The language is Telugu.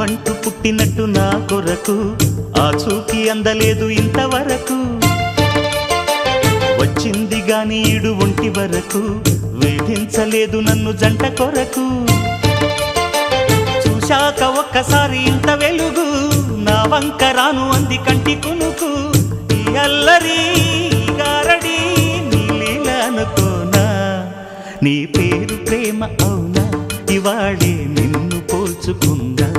నువ్వంటూ పుట్టినట్టు నా కొరకు ఆ చూకి అందలేదు ఇంతవరకు వచ్చింది గాని ఈడు ఒంటి వరకు వేధించలేదు నన్ను జంట కొరకు చూశాక ఒక్కసారి ఇంత వెలుగు నా వంక రాను అంది కంటి కునుకు ఈ అల్లరి గారడి నీ లీల అనుకోనా నీ పేరు ప్రేమ అవునా ఇవాళే నిన్ను పోల్చుకుందా